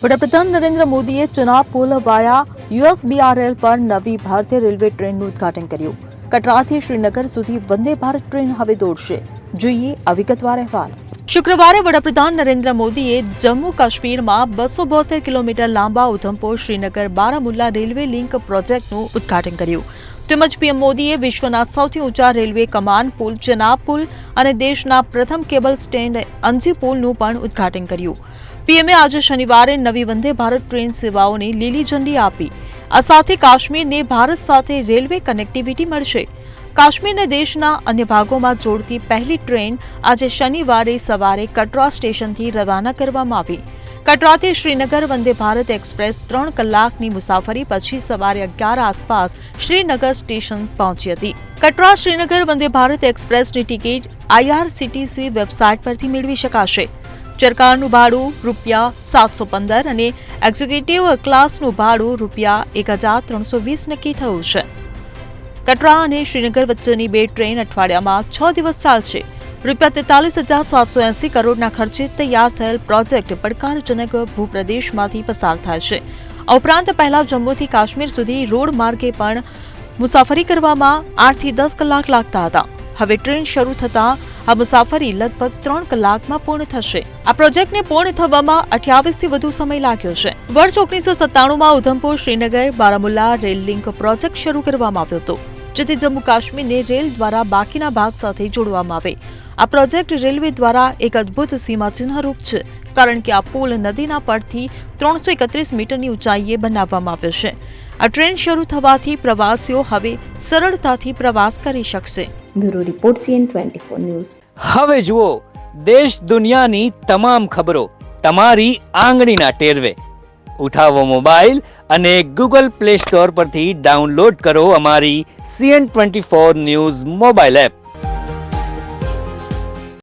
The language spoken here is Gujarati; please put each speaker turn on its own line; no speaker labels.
વડાપ્રધાન નરેન્દ્ર મોદીએ ચનાબ પુલ વાયા યુએસબીઆરએલ પર નવી ભારતીય રેલવે ટ્રેનનું ઉદ્ઘાટન કર્યું. કટરાથી શ્રીનગર સુધી વંદે ભારત ટ્રેન હવે દોડશે. જોઈએ આ વિગતવાર અહેવાલ. શુક્રવારે વડાપ્રધાન નરેન્દ્ર મોદીએ જમ્મુ કાશ્મીરમાં 272 કિલોમીટર લાંબા ઉધમપુર શ્રીનગર બારામુલ્લા રેલવે લિંક પ્રોજેક્ટનું ઉદ્ઘાટન કર્યું. તેમજ પીએમ મોદીએ વિશ્વના સૌથી ઊંચા રેલવે કમાન પુલ ચનાબ પુલ અને દેશના પ્રથમ કેબલ સ્ટેન્ડ અંજી પુલનું પણ ઉદ્ઘાટન કર્યું. પીએમએ આજે શનિવારે નવી વંદે ભારત ટ્રેન સેવાઓની લીલી ઝંડી આપી. આ સાથે કાશ્મીરને ભારત સાથે રેલવે કનેક્ટિવિટી મળશે. કાશ્મીરને દેશના અન્ય ભાગોમાં જોડતી પહેલી ટ્રેન આજે શનિવારે સવારે કટરા સ્ટેશનથી રવાના કરવામાં આવી. કટરાથી શ્રીનગર વંદે ભારત એક્સપ્રેસ 3 કલાકની મુસાફરી પછી સવારે 11 આસપાસ શ્રીનગર સ્ટેશન પહોંચી હતી. Katra Srinagar Vande Bharat એક્સપ્રેસની ticket IRCTC website પરથી મેળવી શકાશે. ચરકારનું ભાડું ₹715 અને એક્ઝિક્યુટિવ ક્લાસનું ભાડું ₹1320 નક્કી થયું છે. કટરા અને શ્રીનગર વચ્ચેની બે ટ્રેન અઠવાડિયામાં 6 દિવસ ચાલશે. ₹43,780 કરોડના ખર્ચે તૈયાર થયેલ પ્રોજેક્ટ પડકારજનક ભૂપ્રદેશમાંથી પસાર થાય છે. આ ઉપરાંત પહેલા જમ્મુથી કાશ્મીર સુધી રોડ માર્ગે પણ મુસાફરી કરવામાં 8 થી 10 કલાક લાગતા હતા. હવે ટ્રેન શરૂ થતાં આ મુસાફરી લગભગ 3 કલાકમાં પૂર્ણ થશે. આ પ્રોજેક્ટને પૂર્ણ થવામાં 28 થી વધુ સમય લાગ્યો છે. વર્ષ 1997માં Udhampur Srinagar Baramulla rail link project શરૂ કરવામાં આવ્યો હતો, જેથી જમ્મુ કાશ્મીરને રેલ દ્વારા બાકીના ભાગ સાથે જોડવામાં આવે. આ પ્રોજેક્ટ રેલવે દ્વારા એક અદ્ભુત સીમાચિહ્નરૂપ છે, કારણ કે આ પુલ નદીના પડથી 331 મીટરની ઊંચાઈએ બનાવવામાં આવ્યો છે. આ ટ્રેન શરૂ થવાથી પ્રવાસીઓ હવે સરળતાથી પ્રવાસ કરી શકશે.
Bureau report CN24 news.
હવે જુઓ દેશ દુનિયાની તમામ ખબરો તમારી આંગળીના ટેરવે. ઉઠાવો મોબાઈલ અને Google Play Store પરથી ડાઉનલોડ કરો અમારી CN24 ન્યૂઝ મોબાઈલ એપ.